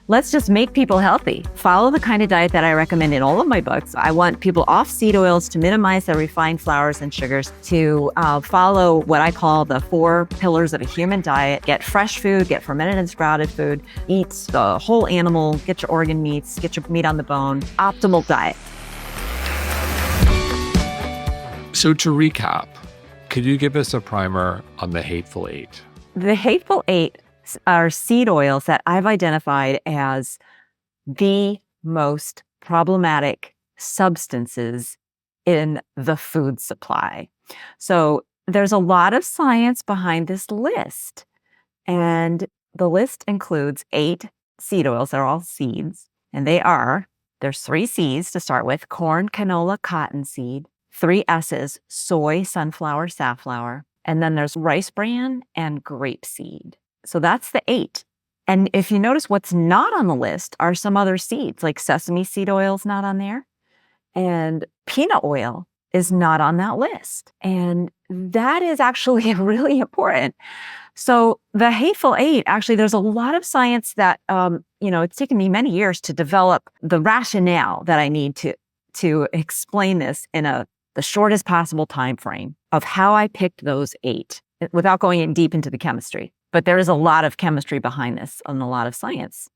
Let's just make people healthy. Follow the kind of diet that I recommend in all of my books. I want people off seed oils to minimize their refined flours and sugars, to follow what I call the 4 pillars of a human diet. Get fresh food, get fermented and sprouted food, eat the whole animal, get your organ meats, get your meat on the bone. Optimal diet. So to recap, could you give us a primer on the hateful 8? The hateful 8 are seed oils that I've identified as the most problematic substances in the food supply. So there's a lot of science behind this list. And the list includes 8 seed oils. They're all seeds. And there's 3 C's to start with: corn, canola, cottonseed; 3 S's: soy, sunflower, safflower. And then there's rice bran and grapeseed. So that's the 8. And if you notice, what's not on the list are some other seeds, like sesame seed oil is not on there. And peanut oil is not on that list. And that is actually really important. So the hateful 8, actually, there's a lot of science that, it's taken me many years to develop the rationale that I need to explain this in the shortest possible time frame of how I picked those 8 without going in deep into the chemistry. But there is a lot of chemistry behind this and a lot of science.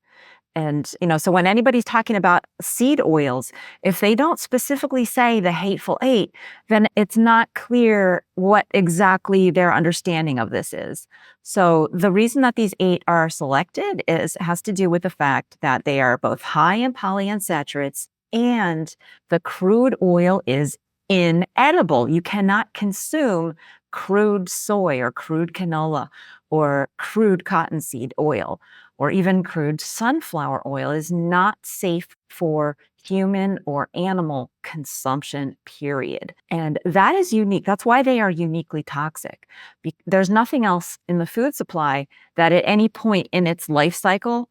And, so when anybody's talking about seed oils, if they don't specifically say the hateful 8, then it's not clear what exactly their understanding of this is. So the reason that these 8 are selected has to do with the fact that they are both high in polyunsaturates, and the crude oil is inedible. You cannot consume crude soy or crude canola or crude cottonseed oil, or even crude sunflower oil. Is not safe for human or animal consumption, period. And that is unique. That's why they are uniquely toxic. There's nothing else in the food supply that at any point in its life cycle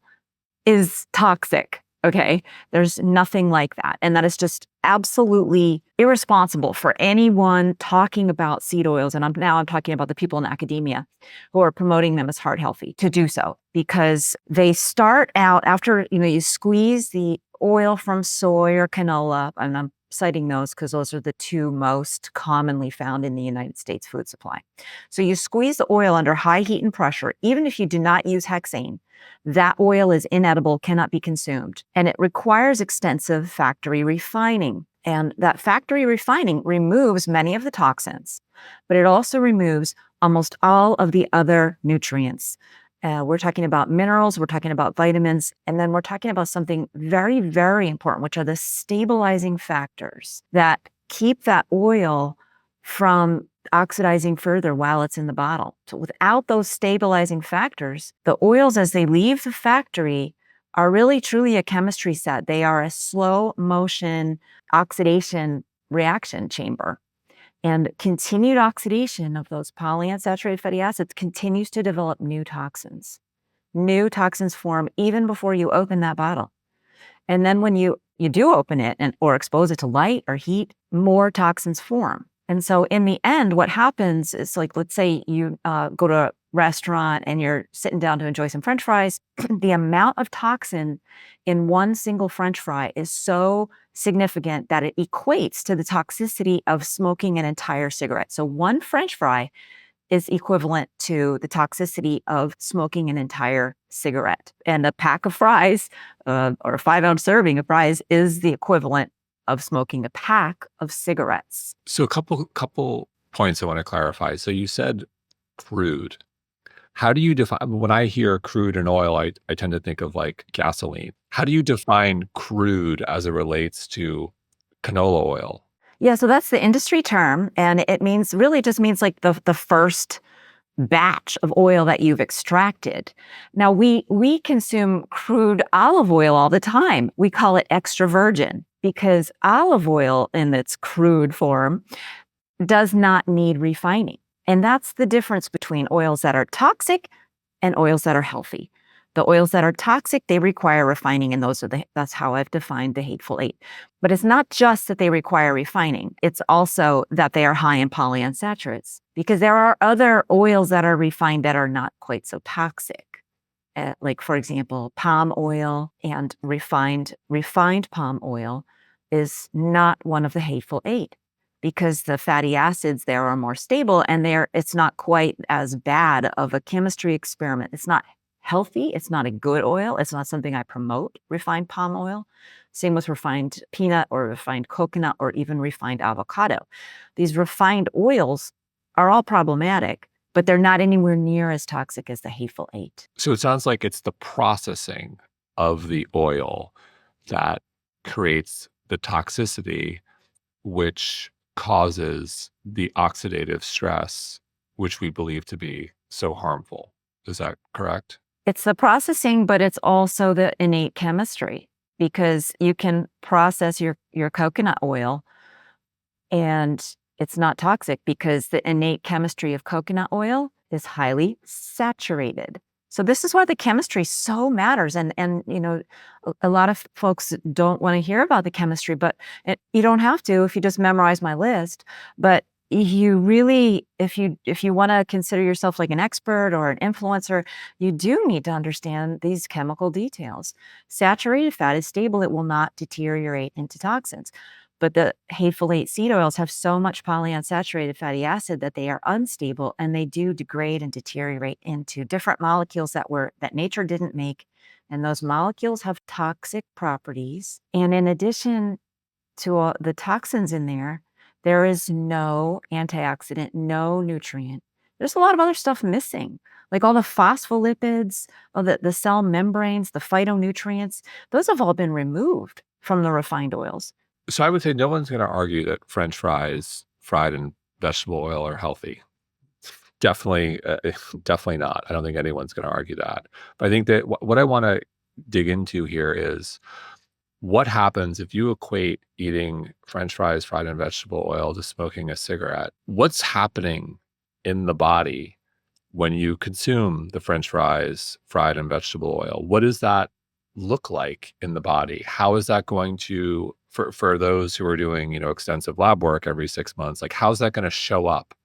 is toxic. Okay, there's nothing like that. And that is just absolutely irresponsible for anyone talking about seed oils. And I'm talking about the people in academia who are promoting them as heart healthy to do so, because they start out after, you squeeze the oil from soy or canola, and I'm citing those because those are the 2 most commonly found in the United States food supply. So you squeeze the oil under high heat and pressure. Even if you do not use hexane, that oil is inedible, cannot be consumed. And it requires extensive factory refining. And that factory refining removes many of the toxins, but it also removes almost all of the other nutrients. We're talking about minerals, we're talking about vitamins, and then we're talking about something very, very important, which are the stabilizing factors that keep that oil from oxidizing further while it's in the bottle. So without those stabilizing factors, the oils, as they leave the factory, are really truly a chemistry set. They are a slow motion oxidation reaction chamber. And continued oxidation of those polyunsaturated fatty acids continues to develop new toxins. New toxins form even before you open that bottle. And then when you do open it or expose it to light or heat, more toxins form. And so in the end, what happens is, like, let's say you go to a restaurant and you're sitting down to enjoy some French fries. The amount of toxin in one single French fry is so significant that it equates to the toxicity of smoking an entire cigarette. So one French fry is equivalent to the toxicity of smoking an entire cigarette. And a pack of fries, or a 5-ounce serving of fries, is the equivalent of smoking a pack of cigarettes. So a couple points I want to clarify. So you said crude. How do you define, when I hear crude and oil, I tend to think of like gasoline. How do you define crude as it relates to canola oil? Yeah, so that's the industry term, and it just means like the first batch of oil that you've extracted. Now, we consume crude olive oil all the time. We call it extra virgin because olive oil in its crude form does not need refining. And that's the difference between oils that are toxic and oils that are healthy. The oils that are toxic, they require refining, and that's how I've defined the hateful 8. But it's not just that they require refining. It's also that they are high in polyunsaturates, because there are other oils that are refined that are not quite so toxic. like for example, palm oil and refined palm oil is not one of the hateful eight because the fatty acids there are more stable and it's not quite as bad of a chemistry experiment. It's not healthy. It's not a good oil. It's not something I promote, refined palm oil. Same with refined peanut or refined coconut or even refined avocado. These refined oils are all problematic, but they're not anywhere near as toxic as the hateful eight. So it sounds like it's the processing of the oil that creates the toxicity, which causes the oxidative stress, which we believe to be so harmful. Is that correct? It's the processing, but it's also the innate chemistry because you can process your coconut oil and it's not toxic because the innate chemistry of coconut oil is highly saturated. So this is why the chemistry so matters. And a lot of folks don't want to hear about the chemistry, but you don't have to if you just memorize my list. But you really, if you want to consider yourself like an expert or an influencer, you do need to understand these chemical details. Saturated fat is stable. It will not deteriorate into toxins. But the hateful eight seed oils have so much polyunsaturated fatty acid that they are unstable and they do degrade and deteriorate into different molecules that nature didn't make. And those molecules have toxic properties. And in addition to all the toxins in there is no antioxidant, no nutrient. There's a lot of other stuff missing, like all the phospholipids, all the cell membranes, the phytonutrients. Those have all been removed from the refined oils. So I would say no one's going to argue that French fries fried in vegetable oil are healthy. Definitely, definitely not. I don't think anyone's going to argue that. But I think that what I want to dig into here is what happens if you equate eating French fries fried in vegetable oil to smoking a cigarette? What's happening in the body when you consume the French fries fried in vegetable oil? What does that look like in the body? How is that going to, for those who are doing, extensive lab work every 6 months, like how's that going to show up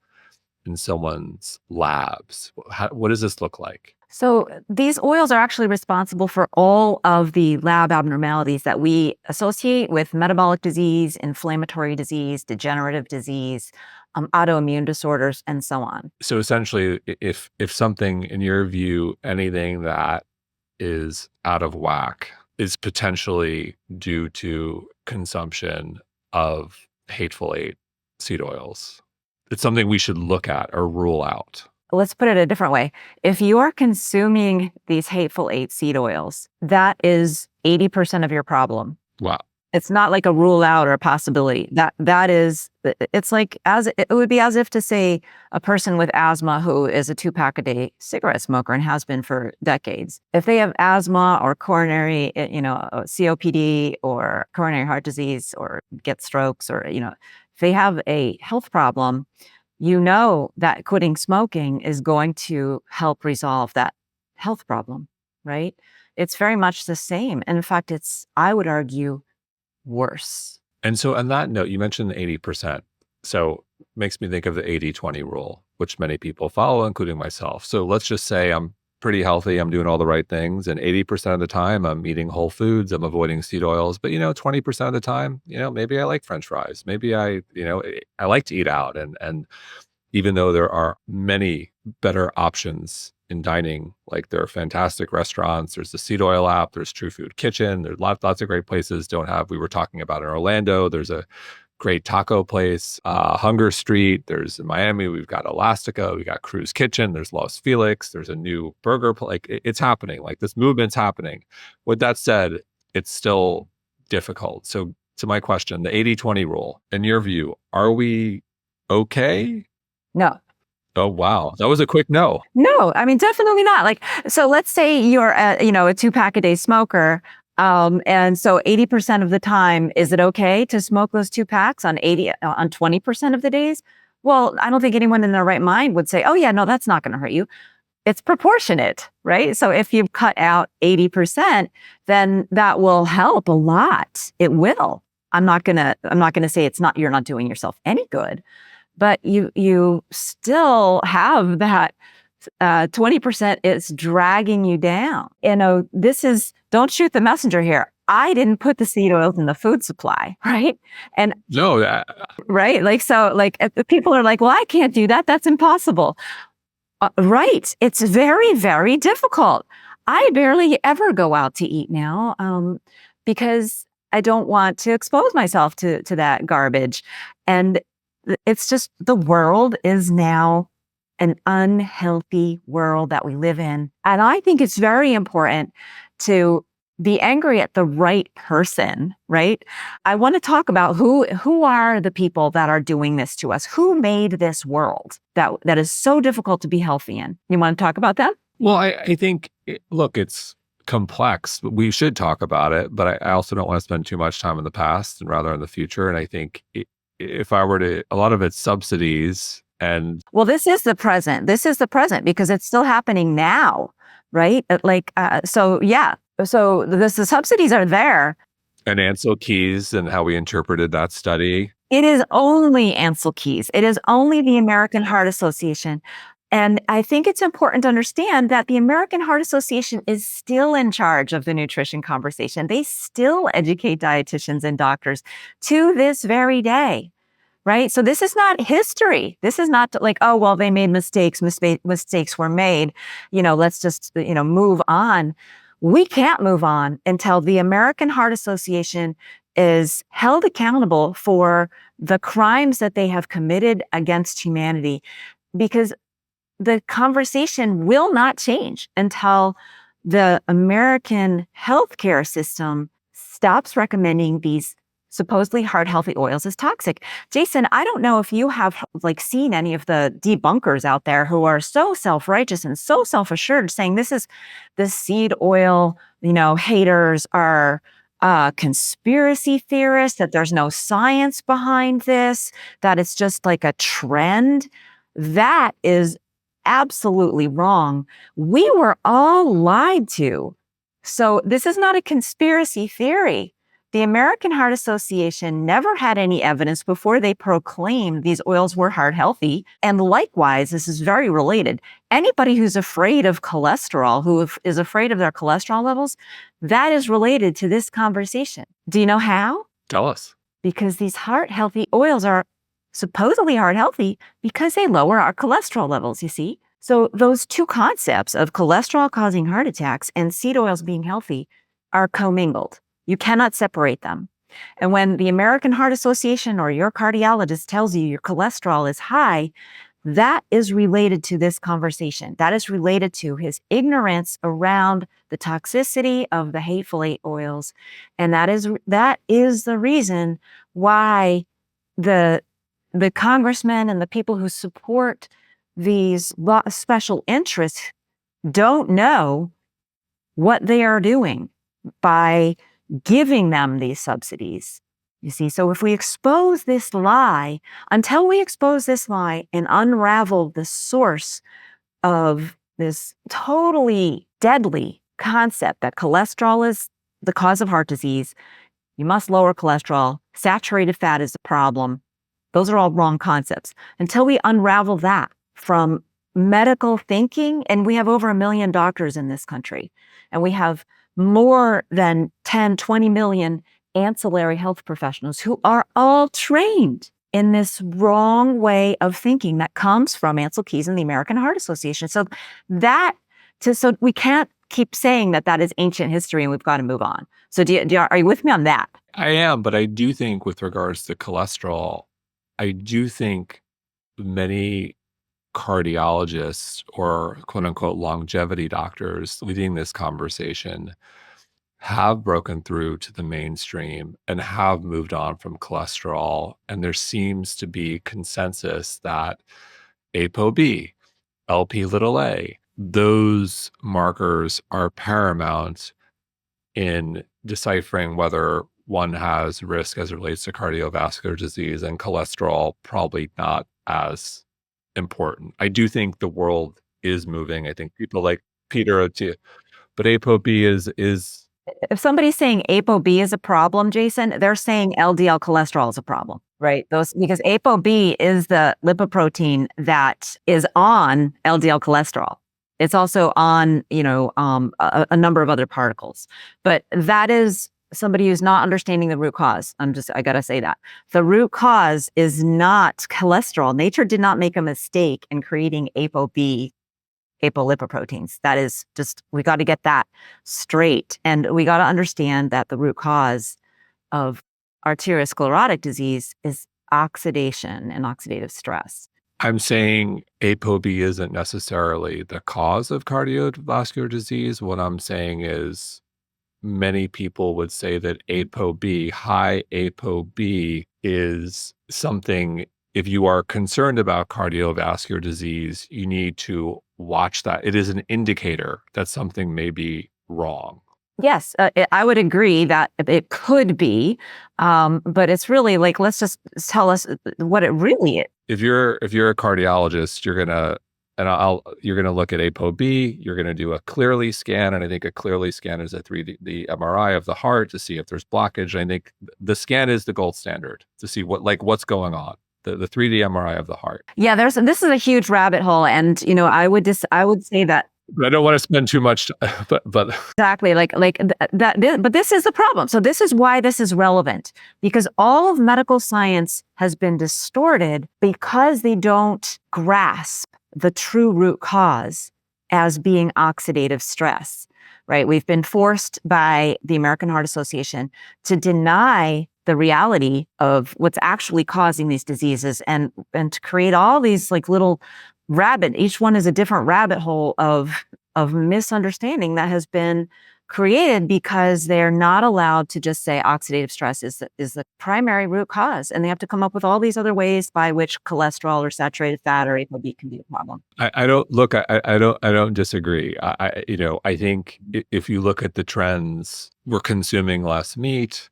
in someone's labs? What does this look like? So these oils are actually responsible for all of the lab abnormalities that we associate with metabolic disease, inflammatory disease, degenerative disease, autoimmune disorders, and so on. So essentially, if something, in your view, anything that is out of whack is potentially due to consumption of hateful eight seed oils, it's something we should look at or rule out. Let's put it a different way. If you are consuming these hateful eight seed oils, that is 80% of your problem. Wow. It's not like a rule out or a possibility. That is, it's like it would be as if to say a person with asthma who is a 2-pack-a-day cigarette smoker and has been for decades. If they have asthma or coronary, COPD or coronary heart disease or get strokes or, if they have a health problem, that quitting smoking is going to help resolve that health problem, right? It's very much the same. And in fact, I would argue, worse. And so on that note, you mentioned the 80%. So makes me think of the 80-20 rule, which many people follow, including myself. So let's just say I'm pretty healthy, I'm doing all the right things, and 80% of the time I'm eating whole foods, I'm avoiding seed oils, but 20% of the time, maybe I like French fries. Maybe I like to eat out. And even though there are many better options in dining, like there are fantastic restaurants, there's the Seed Oil app, there's True Food Kitchen, there's lots of great places. We were talking about in Orlando, there's a great taco place, Hunger Street. There's in Miami, we've got Elastica, we got Cruise Kitchen, there's Los Felix, there's a new burger place. Like it's happening, like this movement's happening. With that said, it's still difficult. So to my question, the 80-20 rule, in your view, are we okay? No. Oh, wow. That was a quick no. No, I mean, definitely not. So let's say you're a 2-pack-a-day smoker. And so 80% of the time, is it okay to smoke those 2 packs on 20% of the days? Well, I don't think anyone in their right mind would say, oh yeah, no, that's not going to hurt you. It's proportionate, right? So if you cut out 80%, then that will help a lot. It will. I'm not going to say you're not doing yourself any good, but you still have that 20% is dragging you down. Don't shoot the messenger here. I didn't put the seed oils in the food supply, right? And No, right, if people are like, well, I can't do that. That's impossible. Right. It's very, very difficult. I barely ever go out to eat now because I don't want to expose myself to that garbage. And it's just the world is now an unhealthy world that we live in. And I think it's very important to be angry at the right person, right? I want to talk about who are the people that are doing this to us? Who made this world that is so difficult to be healthy in? You want to talk about that? well, I think, look, it's complex. We should talk about it, but I also don't want to spend too much time in the past and rather in the future. And I think if I were to, a lot of it's subsidies and Well, this is the present. This is the present because it's still happening now, right? So yeah. So the subsidies are there. Ansel Keys and how we interpreted that study. It is only Ansel Keys. It is only the American Heart Association. And I think it's important to understand that the American Heart Association is still in charge of the nutrition conversation. They still educate dietitians and doctors to this very day. Right. So this is not history. This is not like, oh, well, they made mistakes. Mistakes were made. Let's just, move on. We can't move on until the American Heart Association is held accountable for the crimes that they have committed against humanity, because the conversation will not change until the American healthcare system stops recommending these supposedly heart healthy oils as toxic. Jason, I don't know if you have seen any of the debunkers out there who are so self-righteous and so self-assured saying this is the seed oil, haters are conspiracy theorists, that there's no science behind this, that it's just like a trend. That is absolutely wrong. We were all lied to. So this is not a conspiracy theory. The American Heart Association never had any evidence before they proclaimed these oils were heart healthy. And likewise, this is very related. Anybody who's afraid of cholesterol, who is afraid of their cholesterol levels, that is related to this conversation. Do you know how? Tell us. Because these heart healthy oils are supposedly heart healthy because they lower our cholesterol levels, you see? So those two concepts of cholesterol causing heart attacks and seed oils being healthy are commingled. You cannot separate them. And when the American Heart Association or your cardiologist tells you your cholesterol is high, that is related to this conversation. That is related to his ignorance around the toxicity of the hateful eight oils. And that is the reason why the congressmen and the people who support these special interests don't know what they are doing by giving them these subsidies. You see, so if we expose this lie, until we expose this lie and unravel the source of this totally deadly concept that cholesterol is the cause of heart disease, you must lower cholesterol, saturated fat is the problem. Those are all wrong concepts. Until we unravel that from medical thinking, and we have over 1 million doctors in this country, and we have more than 10, 20 million ancillary health professionals who are all trained in this wrong way of thinking that comes from Ansel Keys and the American Heart Association. So we can't keep saying that is ancient history and we've got to move on. So are you with me on that? I am, but I do think with regards to cholesterol, I do think many cardiologists or quote unquote longevity doctors leading this conversation have broken through to the mainstream and have moved on from cholesterol. And there seems to be consensus that ApoB, LP little a, those markers are paramount in deciphering whether one has risk as it relates to cardiovascular disease, and cholesterol probably not as important. I do think the world is moving. I think people like Peter O'Toole, but ApoB is If somebody's saying ApoB is a problem, Jason, they're saying LDL cholesterol is a problem, right? Those because ApoB is the lipoprotein that is on LDL cholesterol. It's also on, a number of other particles, but that is somebody who's not understanding the root cause. I gotta say that the root cause is not cholesterol. Nature did not make a mistake in creating ApoB apolipoproteins. That is just, we got to get that straight. And we got to understand that the root cause of arteriosclerotic disease is oxidation and oxidative stress. I'm saying ApoB isn't necessarily the cause of cardiovascular disease. What I'm saying is many people would say that ApoB, high ApoB, is something, if you are concerned about cardiovascular disease, you need to watch that. It is an indicator that something may be wrong. Yes, I would agree that it could be, but it's really like, let's just tell us what it really is. If you're a cardiologist, you're gonna look at ApoB. You're gonna do a Clearly scan, and I think a Clearly scan is the MRI of the heart to see if there's blockage. I think the scan is the gold standard to see what's going on. The 3D MRI of the heart. Yeah, this is a huge rabbit hole, and I would say that. But I don't want to spend too much, but Exactly, but this is the problem. So this is why this is relevant, because all of medical science has been distorted because they don't grasp the true root cause as being oxidative stress, right? We've been forced by the American Heart Association to deny the reality of what's actually causing these diseases and to create all these little each one is a different rabbit hole of misunderstanding that has been created because they're not allowed to just say oxidative stress is the primary root cause, and they have to come up with all these other ways by which cholesterol or saturated fat or ApoB can be a problem. I don't disagree. I think if you look at the trends, we're consuming less meat,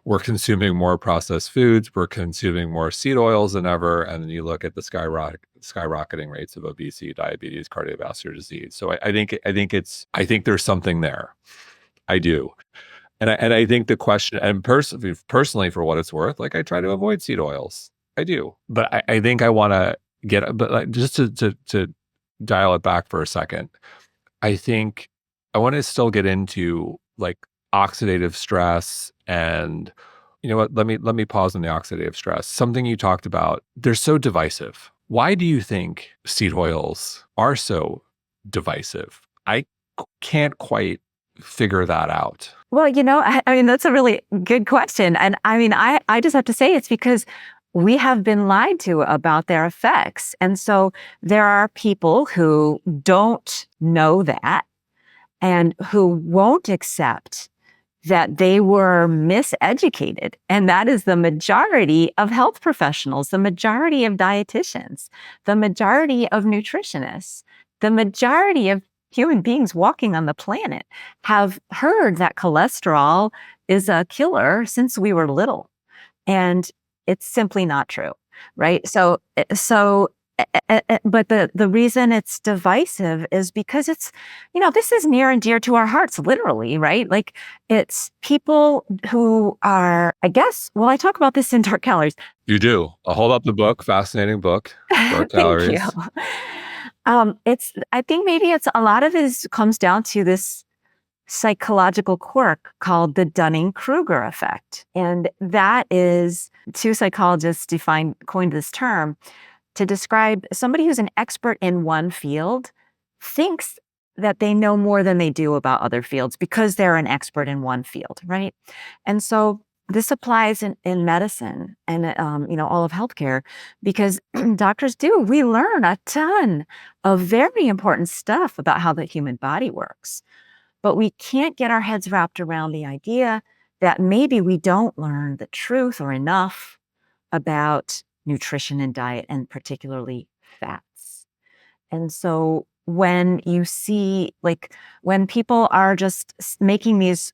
we're consuming more processed foods, we're consuming more seed oils than ever, and then you look at the skyrocketing rates of obesity, diabetes, cardiovascular disease. So I think there's something there. I do. And I think the question, and personally, for what it's worth, I try to avoid seed oils. I do. But I think I want to just to dial it back for a second. I think I want to still get into oxidative stress, and you know what? Let me pause on the oxidative stress. Something you talked about. They're so divisive. Why do you think seed oils are so divisive? I can't quite figure that out. Well, that's a really good question. And I just have to say it's because we have been lied to about their effects. And so there are people who don't know that and who won't accept that they were miseducated. And that is the majority of health professionals, the majority of dietitians, the majority of nutritionists, the majority of human beings walking on the planet have heard that cholesterol is a killer since we were little. And it's simply not true, right? But the reason it's divisive is because it's, this is near and dear to our hearts, literally, right? It's people who are, I talk about this in Dark Calories. You do. I'll hold up the book, fascinating book, Dark Calories. Thank you. I think maybe a lot of it comes down to this psychological quirk called the Dunning-Kruger effect. And that is, two psychologists coined this term to describe somebody who's an expert in one field thinks that they know more than they do about other fields because they're an expert in one field, right? And so this applies in medicine and all of healthcare, because we learn a ton of very important stuff about how the human body works. But we can't get our heads wrapped around the idea that maybe we don't learn the truth or enough about nutrition and diet, and particularly fats. And so when you see, when people are just making these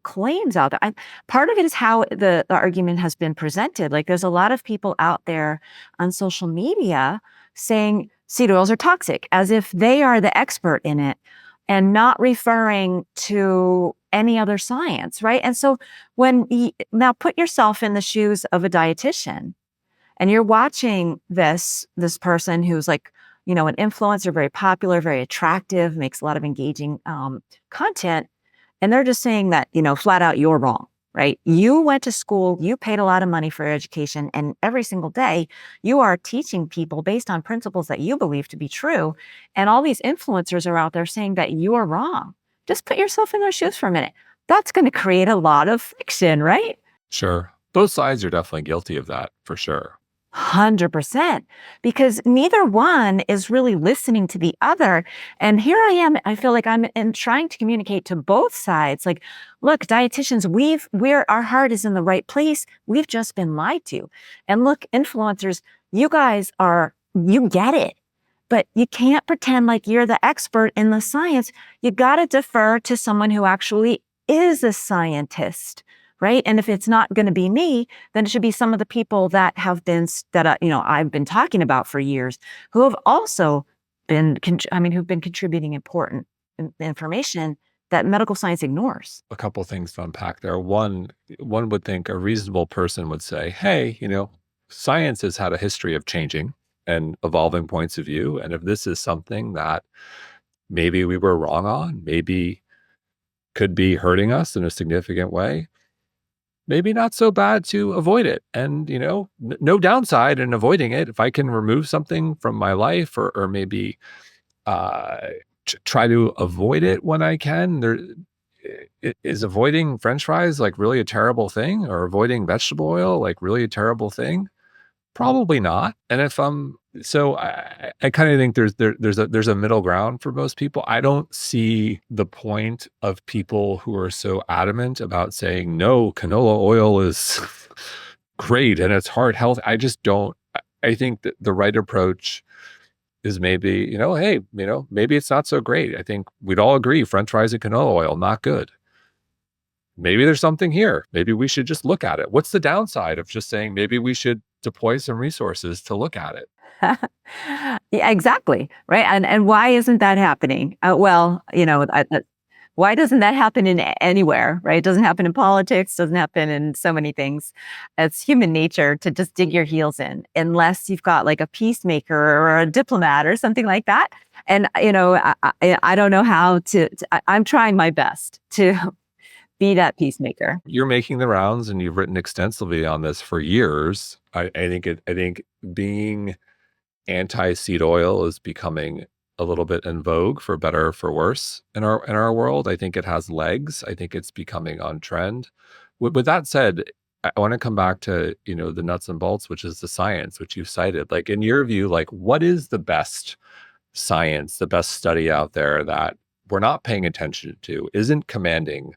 claims out there, part of it is how the argument has been presented. There's a lot of people out there on social media saying seed oils are toxic, as if they are the expert in it. and not referring to any other science, right? And so now put yourself in the shoes of a dietitian, and you're watching this person who's like, an influencer, very popular, very attractive, makes a lot of engaging content, and they're just saying that, flat out, you're wrong, right? You went to school, you paid a lot of money for your education, and every single day you are teaching people based on principles that you believe to be true. And all these influencers are out there saying that you are wrong. Just put yourself in their shoes for a minute. That's going to create a lot of friction, right? Sure. Both sides are definitely guilty of that for sure. 100%, because neither one is really listening to the other. And here I am, I feel like I'm trying to communicate to both sides. Like, look, dietitians, our heart is in the right place. We've just been lied to. And look, influencers, you get it, but you can't pretend like you're the expert in the science. You got to defer to someone who actually is a scientist. Right. And if it's not going to be me, then it should be some of the people that I've been talking about for years, who have also who've been contributing important information that medical science ignores. A couple things to unpack there. One would think a reasonable person would say, hey, science has had a history of changing and evolving points of view. And if this is something that maybe we were wrong on, maybe could be hurting us in a significant way, maybe not so bad to avoid it. And, no downside in avoiding it. If I can remove something from my life or maybe uh, try to avoid it when I can, is avoiding French fries like really a terrible thing, or avoiding vegetable oil like really a terrible thing? Probably not. And if so I kind of think there's a middle ground for most people. I don't see the point of people who are so adamant about saying no, canola oil is great and it's heart health. I just don't. I think that the right approach is maybe, hey, maybe it's not so great. I think we'd all agree French fries and canola oil, not good. Maybe there's something here. Maybe we should just look at it. What's the downside of just saying maybe we should deploy some resources to look at it? Yeah, exactly. Right. And why isn't that happening? Why doesn't that happen in anywhere? Right. It doesn't happen in politics, doesn't happen in so many things. It's human nature to just dig your heels in, unless you've got like a peacemaker or a diplomat or something like that. And, I don't know how I'm trying my best to be that peacemaker. You're making the rounds and you've written extensively on this for years. I think being anti-seed oil is becoming a little bit in vogue, for better or for worse, in our world. I think it has legs. I think it's becoming on trend. With that said, I want to come back to, the nuts and bolts, which is the science, which you cited. Like, in your view, like, what is the best science, the best study out there that we're not paying attention to, isn't commanding,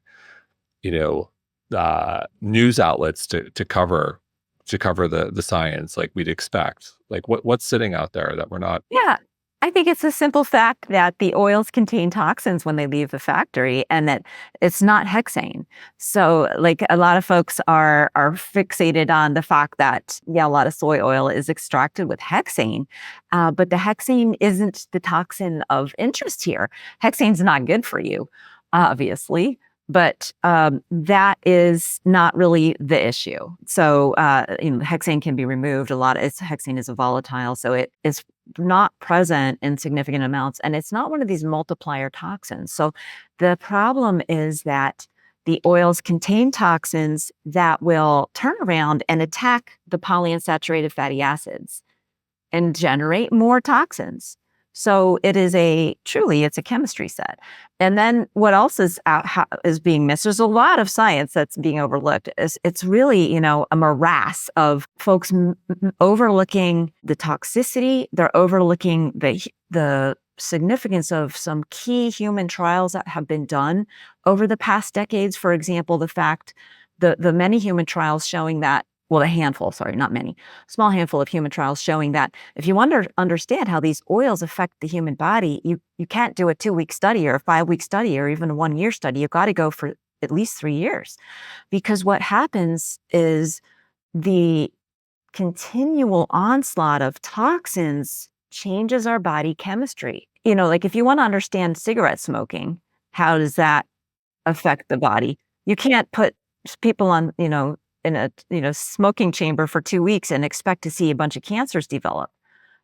news outlets to cover the science like we'd expect? Like, what's sitting out there that we're not? Yeah. I think it's a simple fact that the oils contain toxins when they leave the factory, and that it's not hexane. So like, a lot of folks are fixated on the fact that, yeah, a lot of soy oil is extracted with hexane, but the hexane isn't the toxin of interest here. Hexane's not good for you, obviously. But that is not really the issue. So, hexane can be removed. Hexane is a volatile, so it is not present in significant amounts, and it's not one of these multiplier toxins. So the problem is that the oils contain toxins that will turn around and attack the polyunsaturated fatty acids and generate more toxins. So it's a chemistry set. And then what else is being missed? There's a lot of science that's being overlooked. It's really, a morass of folks overlooking the toxicity. They're overlooking the significance of some key human trials that have been done over the past decades. For example, the many human trials showing that, well, a handful, sorry, not many, small handful of human trials showing that if you understand how these oils affect the human body, you can't do a 2-week study or a 5-week study or even a 1-year study. You've got to go for at least 3 years, because what happens is the continual onslaught of toxins changes our body chemistry. Like if you want to understand cigarette smoking, how does that affect the body? You can't put people on, in a, smoking chamber for 2 weeks and expect to see a bunch of cancers develop.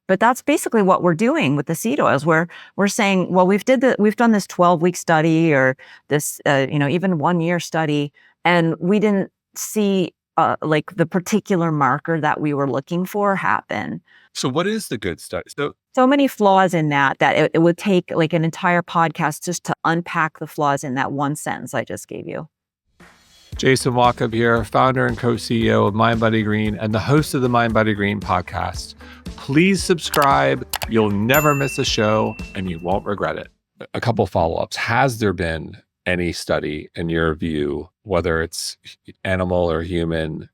But that's basically what we're doing with the seed oils. We're saying, well, we've done this 12-week study or this, even 1-year study, and we didn't see like the particular marker that we were looking for happen. So what is the good study? So many flaws in that it would take like an entire podcast just to unpack the flaws in that one sentence I just gave you. Jason Walkup here, founder and co-CEO of mindbodygreen and the host of the mindbodygreen podcast. Please subscribe. You'll never miss a show and you won't regret it. A couple follow-ups. Has there been any study, in your view, whether it's animal or human,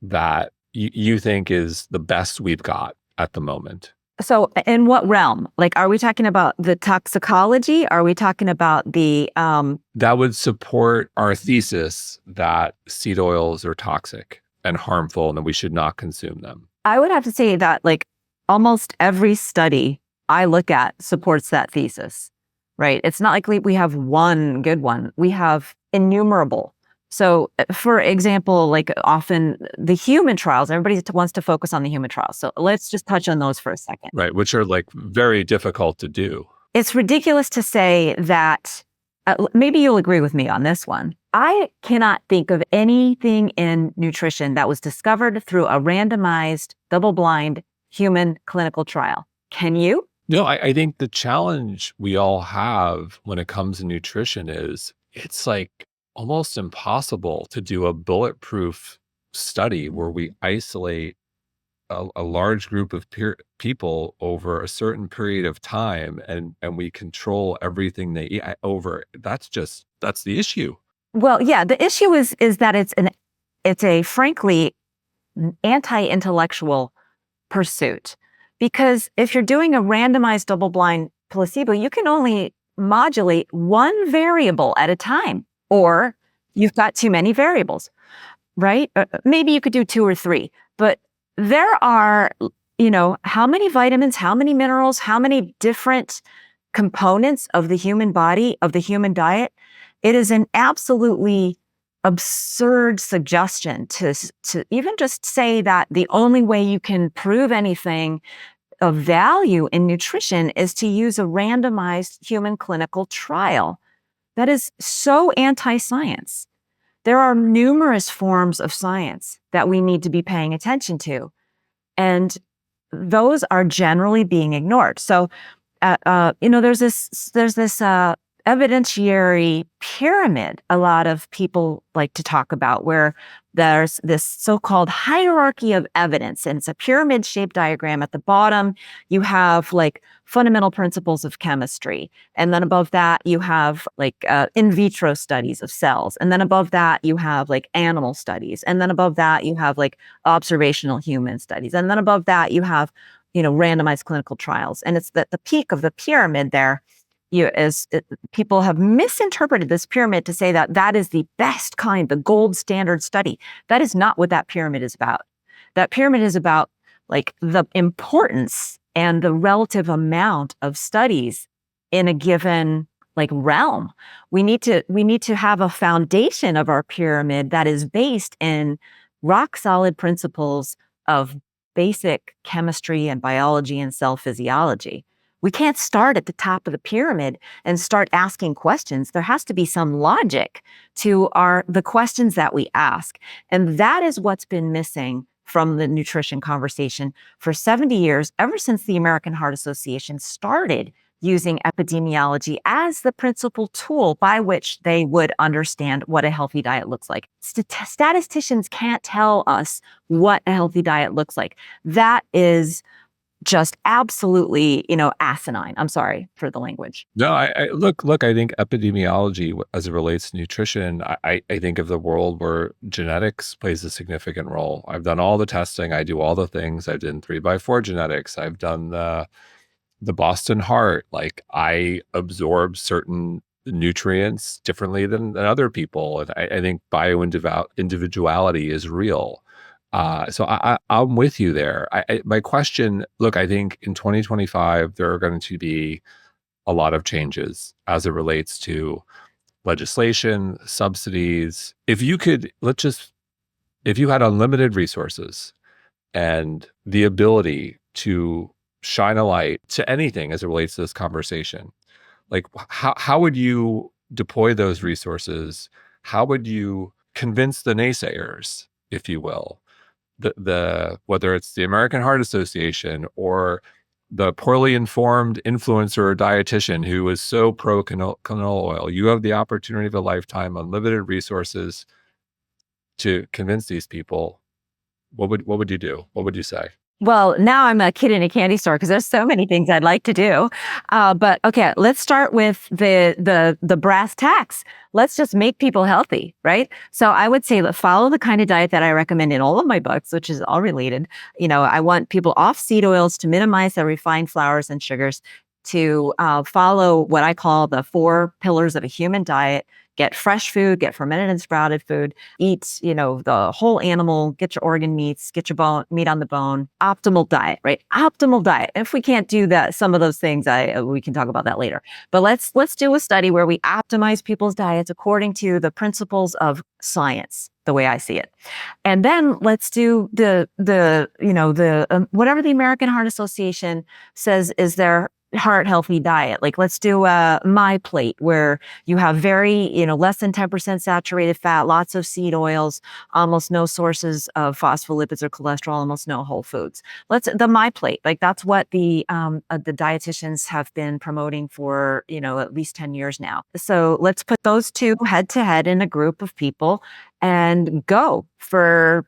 that you think is the best we've got at the moment? So in what realm? Like, are we talking about the toxicology? Are we talking about the... That would support our thesis that seed oils are toxic and harmful and that we should not consume them. I would have to say that like almost every study I look at supports that thesis, right? It's not like we have one good one. We have innumerable. So for example, like often the human trials, everybody wants to focus on the human trials. So let's just touch on those for a second. Right, which are like very difficult to do. It's ridiculous to say that, maybe you'll agree with me on this one. I cannot think of anything in nutrition that was discovered through a randomized, double-blind human clinical trial. Can you? No, I think the challenge we all have when it comes to nutrition is it's like almost impossible to do a bulletproof study where we isolate a large group of people over a certain period of time and we control everything they eat over. That's the issue. Well, yeah, the issue is that it's a frankly anti-intellectual pursuit, because if you're doing a randomized double-blind placebo, you can only modulate one variable at a time, or you've got too many variables, right? Maybe you could do 2 or 3, but there are, how many vitamins, how many minerals, how many different components of the human body, of the human diet. It is an absolutely absurd suggestion to even just say that the only way you can prove anything of value in nutrition is to use a randomized human clinical trial. That is so anti-science. There are numerous forms of science that we need to be paying attention to, and those are generally being ignored. So, there's this evidentiary pyramid a lot of people like to talk about, where there's this so-called hierarchy of evidence, and it's a pyramid-shaped diagram. At the bottom, you have like fundamental principles of chemistry, and then above that you have like in vitro studies of cells, and then above that you have like animal studies, and then above that you have like observational human studies, and then above that you have randomized clinical trials. And it's at the peak of the pyramid there. People have misinterpreted this pyramid to say that that is the best kind, the gold standard study. That is not what that pyramid is about. That pyramid is about like the importance and the relative amount of studies in a given like realm. We need to have a foundation of our pyramid that is based in rock solid principles of basic chemistry and biology and cell physiology. We can't start at the top of the pyramid and start asking questions. There has to be some logic to the questions that we ask. And that is what's been missing from the nutrition conversation for 70 years, ever since the American Heart Association started using epidemiology as the principal tool by which they would understand what a healthy diet looks like. Statisticians can't tell us what a healthy diet looks like. That is just absolutely, asinine. I'm sorry for the language. No, I look, I think epidemiology as it relates to nutrition, I think of the world where genetics plays a significant role. I've done all the testing. I do all the things. I've done 3x4 genetics. I've done the Boston Heart. Like, I absorb certain nutrients differently than other people. And I think bioindividuality is real. I'm with you there. My question, look, I think in 2025 there are going to be a lot of changes as it relates to legislation, subsidies. If you had unlimited resources and the ability to shine a light to anything as it relates to this conversation, like how would you deploy those resources? How would you convince the naysayers, if you will? The whether it's the American Heart Association or the poorly informed influencer or dietitian who is so pro canola oil, you have the opportunity of a lifetime, unlimited resources to convince these people. What would you do? What would you say? Well, now I'm a kid in a candy store because there's so many things I'd like to do. But okay, let's start with the brass tacks. Let's just make people healthy, right? So I would say follow the kind of diet that I recommend in all of my books, which is all related. I want people off seed oils to minimize the refined flours and sugars, to follow what I call the 4 pillars of a human diet. Get fresh food, get fermented and sprouted food, eat, the whole animal, get your organ meats, get your meat on the bone. Optimal diet, right? Optimal diet. If we can't do that, some of those things, we can talk about that later. But let's do a study where we optimize people's diets according to the principles of science, the way I see it. And then let's do whatever the American Heart Association says is their heart healthy diet. Like, let's do a my plate where you have very, less than 10% saturated fat, lots of seed oils, almost no sources of phospholipids or cholesterol, almost no whole foods. The my plate, like that's what the dietitians have been promoting for, at least 10 years now. So let's put those two head to head in a group of people and go for,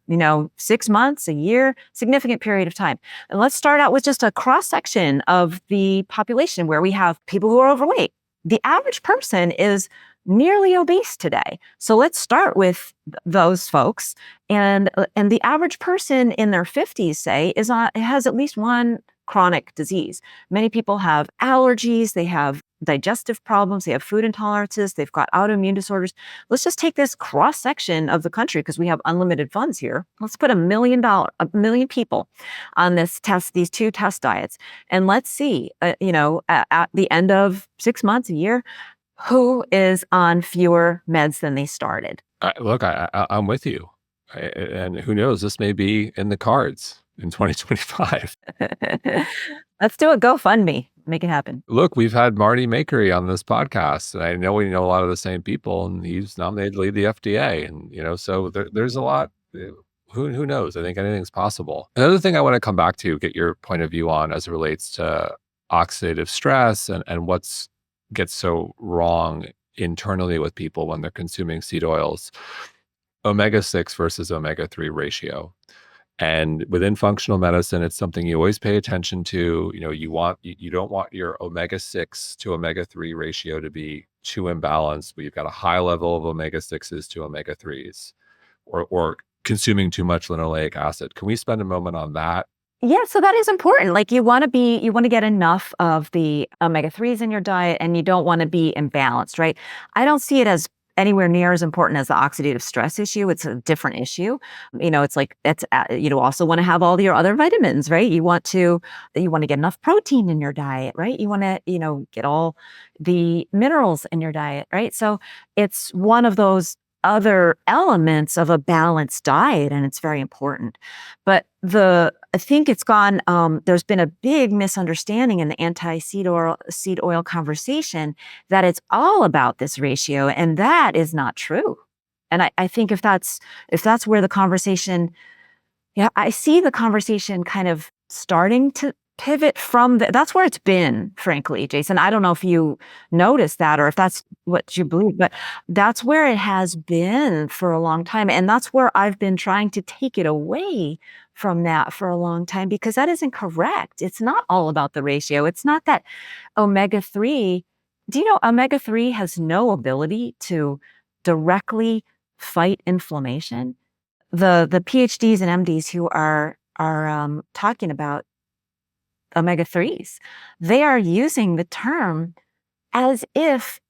6 months, a year, significant period of time. And let's start out with just a cross section of the population where we have people who are overweight. The average person is nearly obese today. So let's start with those folks. And the average person in their 50s, say, has at least one chronic disease. Many people have allergies, they have digestive problems, they have food intolerances, they've got autoimmune disorders. Let's just take this cross section of the country because we have unlimited funds here. Let's put a million people on these 2 test diets, and let's see, at the end of 6 months, a year, who is on fewer meds than they started. Look, I'm with you. And who knows, this may be in the cards in 2025. Let's do a GoFundMe. Make it happen. Look, we've had Marty Makery on this podcast, and I know we know a lot of the same people, and he's nominated to lead the FDA. And, so there's a lot. Who knows? I think anything's possible. Another thing I want to come back to, get your point of view on as it relates to oxidative stress and what's gets so wrong internally with people when they're consuming seed oils, omega-6 versus omega-3 ratio. And within functional medicine, it's something you always pay attention to. You don't want your omega-6 to omega-3 ratio to be too imbalanced, but you've got a high level of omega-6s to omega-3s, or consuming too much linoleic acid. Can we spend a moment on that? Yeah, so that is important. Like, you want to get enough of the omega-3s in your diet, and you don't want to be imbalanced, right? I don't see it as anywhere near as important as the oxidative stress issue. It's a different issue. You also want to have all your other vitamins, right? You want to get enough protein in your diet, right? You want to, get all the minerals in your diet, right? So it's one of those other elements of a balanced diet, and it's very important. But I think there's been a big misunderstanding in the anti-seed oil conversation that it's all about this ratio, and that is not true. And I think if that's where the conversation, yeah, I see the conversation kind of starting to pivot from that's where it's been, frankly, Jason. I don't know if you noticed that or if that's what you believe, but that's where it has been for a long time. And that's where I've been trying to take it away from that for a long time, because that isn't correct. It's not all about the ratio. It's not that omega-3, do you know omega-3 has no ability to directly fight inflammation? The PhDs and MDs who are talking about omega-3s, they are using the term as if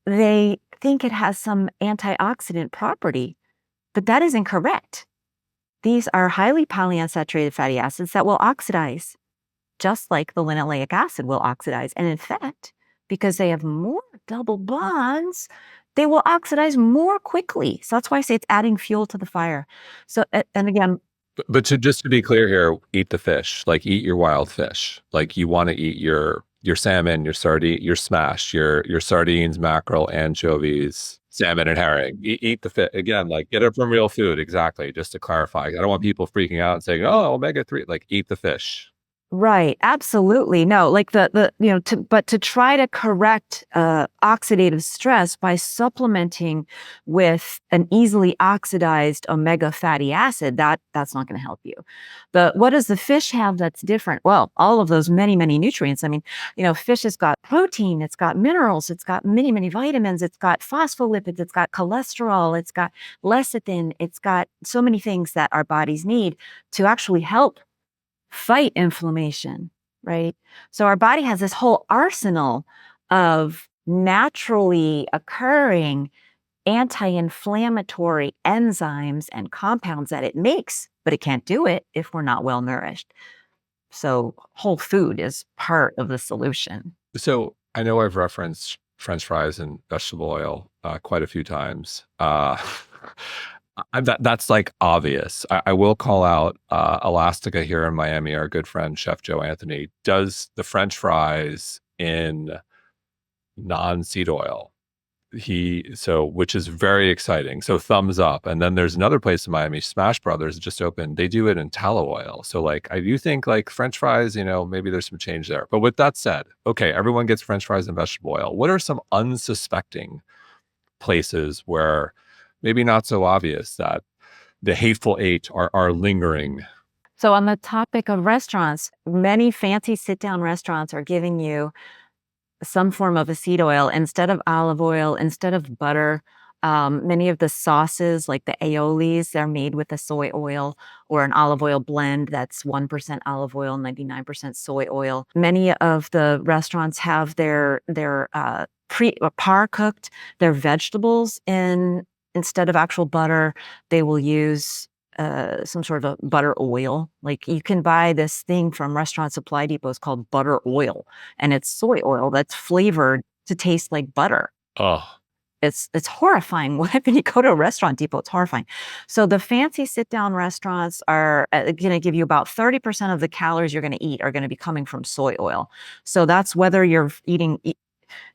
they think it has some antioxidant property, but that is incorrect. These are highly polyunsaturated fatty acids that will oxidize, just like the linoleic acid will oxidize. And in fact, because they have more double bonds, they will oxidize more quickly. So that's why I say it's adding fuel to the fire. So, and again, But just to be clear here, eat the fish. Like eat your wild fish. Like you want to eat your salmon, your sardine, your smash, your sardines, mackerel, anchovies, salmon, and herring. Eat the fish again. Like get it from real food. Exactly. Just to clarify, I don't want people freaking out and saying, "Oh, omega-3." Like eat the fish. right, absolutely. No, like to try to correct oxidative stress by supplementing with an easily oxidized omega fatty acid, that's not going to help you. But what does the fish have that's different? Well, all of those many nutrients. I mean, fish has got protein, it's got minerals, it's got many vitamins, it's got phospholipids, it's got cholesterol, it's got lecithin, it's got so many things that our bodies need to actually help fight inflammation, right? So our body has this whole arsenal of naturally occurring anti-inflammatory enzymes and compounds that it makes, but it can't do it if we're not well nourished. So whole food is part of the solution. So I know I've referenced French fries and vegetable oil quite a few times. That's like obvious. I will call out Elastica here in Miami. Our good friend Chef Joe Anthony does the French fries in non-seed oil. Which is very exciting. So thumbs up. And then there's another place in Miami, Smash Brothers, just opened. They do it in tallow oil. So like I do think like French fries, maybe there's some change there. But with that said, okay, everyone gets French fries and vegetable oil. What are some unsuspecting places where maybe not so obvious that the hateful eight are lingering? So on the topic of restaurants, many fancy sit-down restaurants are giving you some form of a seed oil instead of olive oil, instead of butter. Many of the sauces, like the aiolis, they're made with a soy oil or an olive oil blend that's 1% olive oil, 99% soy oil. Many of the restaurants have their par cooked their vegetables instead of actual butter. They will use some sort of a butter oil. Like you can buy this thing from Restaurant Supply Depots called butter oil, and it's soy oil that's flavored to taste like butter. Oh, It's horrifying. When you go to a Restaurant Depot, it's horrifying. So the fancy sit-down restaurants are going to give you about 30% of the calories you're going to eat are going to be coming from soy oil. So that's whether you're eating.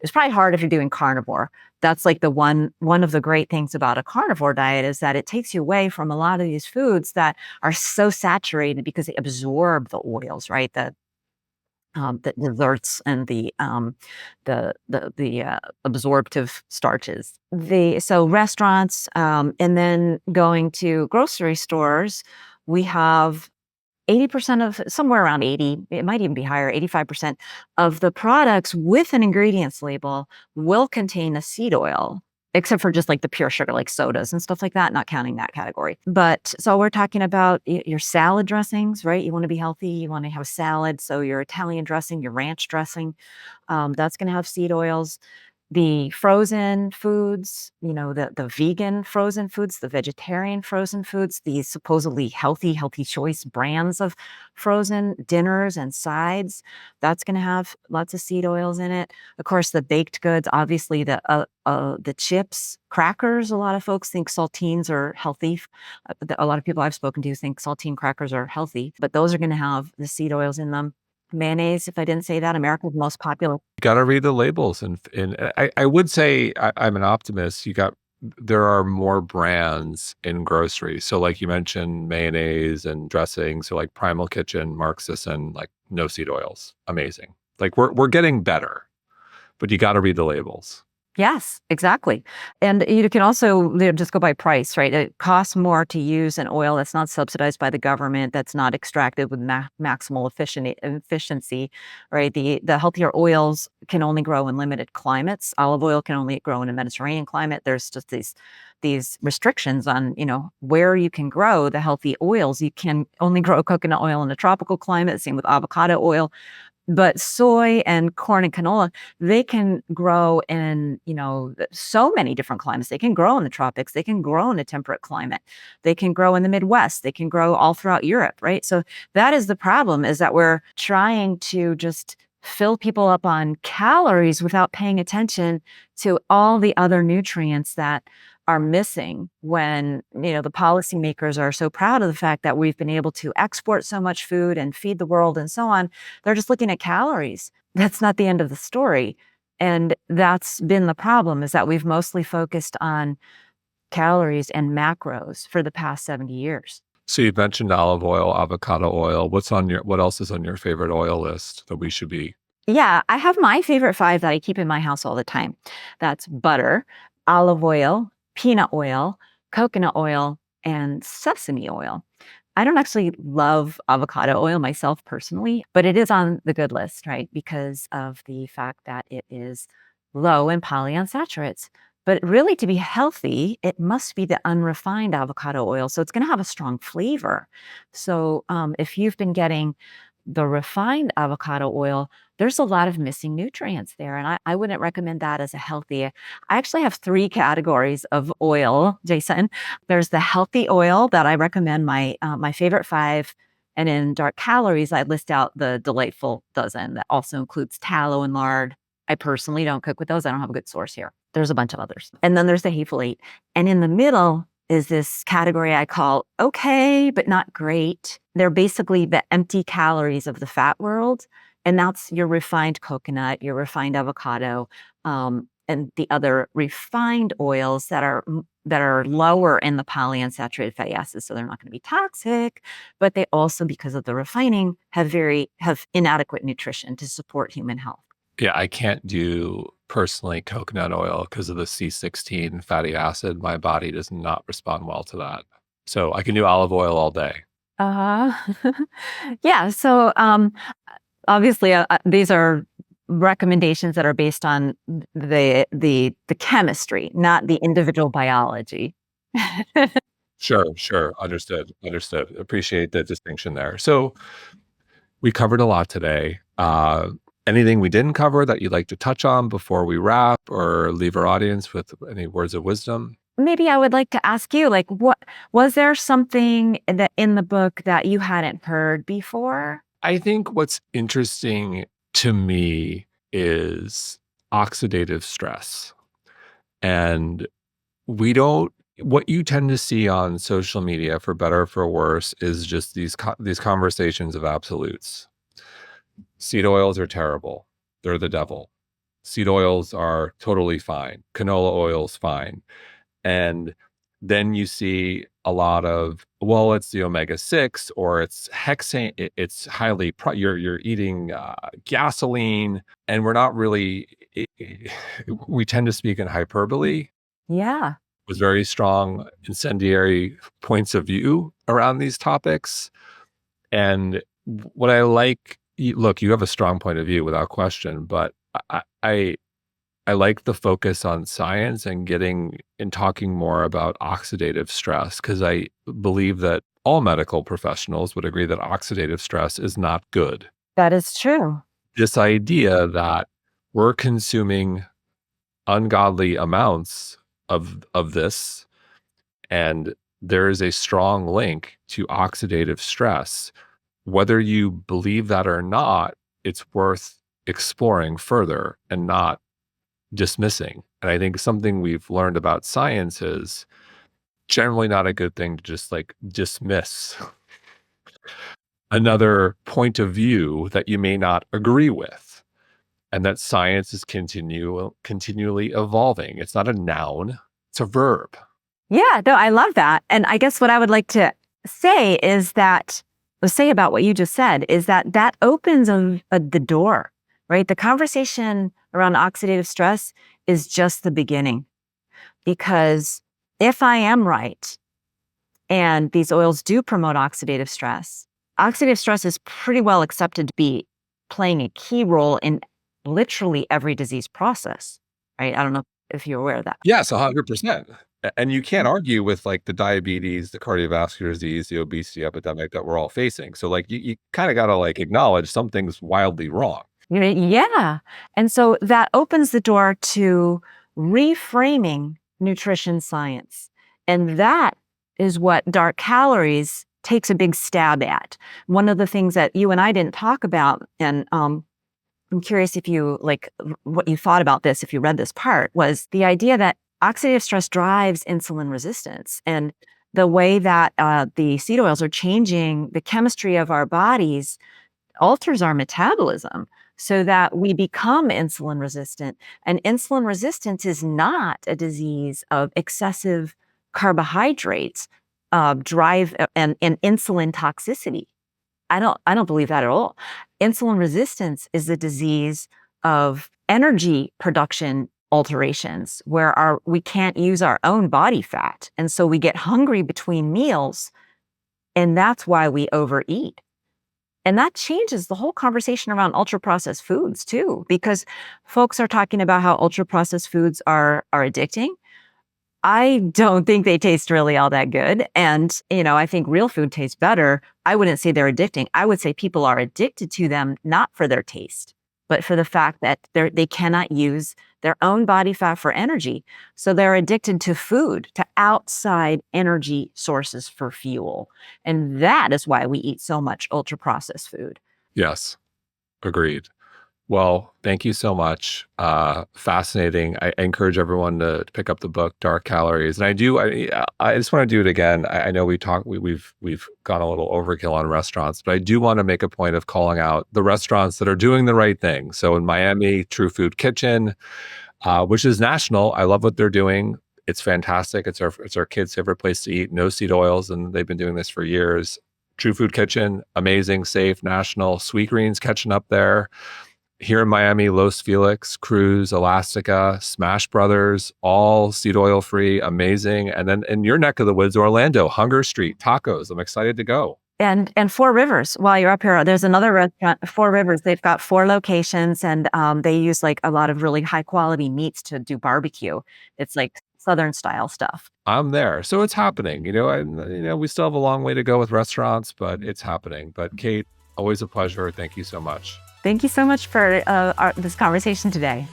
It's probably hard if you're doing carnivore. That's like one of the great things about a carnivore diet is that it takes you away from a lot of these foods that are so saturated because they absorb the oils, right? The desserts and the absorptive starches. So restaurants, and then going to grocery stores, we have 80% of somewhere around 80, it might even be higher, 85% of the products with an ingredients label will contain a seed oil, except for just like the pure sugar, like sodas and stuff like that, not counting that category. But so we're talking about your salad dressings, right? You want to be healthy, you want to have salad. So your Italian dressing, your ranch dressing, that's going to have seed oils. The frozen foods, the vegan frozen foods, the vegetarian frozen foods, the supposedly healthy choice brands of frozen dinners and sides, that's going to have lots of seed oils in it. Of course, the baked goods, obviously the chips, crackers, a lot of folks think saltines are healthy. A lot of people I've spoken to think saltine crackers are healthy, but those are going to have the seed oils in them. Mayonnaise, if I didn't say that, America's most popular. You got to read the labels, and I would say I'm an optimist. There are more brands in grocery. So like you mentioned, mayonnaise and dressing. So like Primal Kitchen, Mark Sisson, like no seed oils, amazing. Like we're getting better, but you got to read the labels. Yes, exactly. And you can also just go by price, right? It costs more to use an oil that's not subsidized by the government, that's not extracted with maximal efficiency, right? The healthier oils can only grow in limited climates. Olive oil can only grow in a Mediterranean climate. There's just these restrictions on, where you can grow the healthy oils. You can only grow coconut oil in a tropical climate. Same with avocado oil. But soy and corn and canola, they can grow in, so many different climates. They can grow in the tropics. They can grow in a temperate climate. They can grow in the Midwest. They can grow all throughout Europe, right? So that is the problem, is that we're trying to just fill people up on calories without paying attention to all the other nutrients that are missing when, the policymakers are so proud of the fact that we've been able to export so much food and feed the world and so on. They're just looking at calories. That's not the end of the story. And that's been the problem, is that we've mostly focused on calories and macros for the past 70 years. So you mentioned olive oil, avocado oil. What else is on your favorite oil list that we should be? Yeah, I have my favorite 5 that I keep in my house all the time. That's butter, olive oil, peanut oil, coconut oil, and sesame oil. I don't actually love avocado oil myself personally, but it is on the good list, right? Because of the fact that it is low in polyunsaturates. But really, to be healthy, it must be the unrefined avocado oil. So it's going to have a strong flavor. So if you've been getting the refined avocado oil, there's a lot of missing nutrients there. And I wouldn't recommend that as a healthy. I actually have 3 categories of oil, Jason. There's the healthy oil that I recommend, my favorite 5. And in dark calories, I list out the delightful dozen that also includes tallow and lard. I personally don't cook with those. I don't have a good source here. There's a bunch of others. And then there's the hateful 8. And in the middle is this category I call okay, but not great. They're basically the empty calories of the fat world. And that's your refined coconut, your refined avocado, and the other refined oils that are lower in the polyunsaturated fatty acids. So they're not going to be toxic, but they also, because of the refining, have inadequate nutrition to support human health. Yeah, I can't do personally coconut oil because of the C16 fatty acid. My body does not respond well to that. So I can do olive oil all day. Uh, yeah. So obviously, these are recommendations that are based on the chemistry, not the individual biology. Sure. Understood. Appreciate the distinction there. So we covered a lot today. Anything we didn't cover that you'd like to touch on before we wrap, or leave our audience with any words of wisdom? Maybe I would like to ask you, like, what was there something that in the book that you hadn't heard before? I think what's interesting to me is oxidative stress. And we don't what you tend to see on social media, for better or for worse, is just these conversations of absolutes. Seed oils are terrible. They're the devil. Seed oils are totally fine. Canola oil's fine. And then you see a lot of, well, it's the omega-6 or it's hexane. It's highly, you're eating gasoline, and we're not really, we tend to speak in hyperbole. Yeah. With very strong incendiary points of view around these topics. And what I like, look, you have a strong point of view without question, but I like the focus on science and talking more about oxidative stress, because I believe that all medical professionals would agree that oxidative stress is not good. That is true. This idea that we're consuming ungodly amounts of this, and there is a strong link to oxidative stress. Whether you believe that or not, it's worth exploring further and not dismissing. And I think something we've learned about science is generally not a good thing to just like dismiss another point of view that you may not agree with, and that science is continually evolving. It's not a noun, it's a verb. Yeah, no, I love that. And I guess what I would like to say is that, say about what you just said, is that opens the door, right? The conversation around oxidative stress is just the beginning. Because if I am right, and these oils do promote oxidative stress is pretty well accepted to be playing a key role in literally every disease process, right? I don't know if you're aware of that. Yes, 100%. And you can't argue with like the diabetes, the cardiovascular disease, the obesity epidemic that we're all facing. So like you kind of got to like acknowledge something's wildly wrong. Yeah. And so that opens the door to reframing nutrition science. And that is what dark calories takes a big stab at. One of the things that you and I didn't talk about, and I'm curious if you what you thought about this, if you read this part, was the idea that oxidative stress drives insulin resistance. And the way that the seed oils are changing the chemistry of our bodies alters our metabolism so that we become insulin resistant. And insulin resistance is not a disease of excessive carbohydrates, drive and insulin toxicity. I don't believe that at all. Insulin resistance is a disease of energy production alterations where we can't use our own body fat. And so we get hungry between meals, and that's why we overeat. And that changes the whole conversation around ultra processed foods too, because folks are talking about how ultra processed foods are addicting. I don't think they taste really all that good. And, I think real food tastes better. I wouldn't say they're addicting. I would say people are addicted to them, not for their taste, but for the fact that they cannot use their own body fat for energy. So they're addicted to food, to outside energy sources for fuel. And that is why we eat so much ultra processed food. Yes, agreed. Well, thank you so much. Fascinating. I encourage everyone to pick up the book, Dark Calories. And I just want to do it again. I know we've gone a little overkill on restaurants, but I do want to make a point of calling out the restaurants that are doing the right thing. So in Miami, True Food Kitchen, which is national. I love what they're doing. It's fantastic. It's our kids' favorite place to eat. No seed oils, and they've been doing this for years. True Food Kitchen, amazing, safe, national. Sweetgreen's catching up there. Here in Miami, Los Felix, Cruz, Elastica, Smash Brothers, all seed oil free, amazing. And then in your neck of the woods, Orlando, Hunger Street, tacos. I'm excited to go. And Four Rivers, while you're up here, there's another restaurant, Four Rivers. They've got 4 locations, and they use like a lot of really high quality meats to do barbecue. It's like Southern style stuff. I'm there. So it's happening. We still have a long way to go with restaurants, but it's happening. But Cate, always a pleasure. Thank you so much. Thank you so much for this conversation today.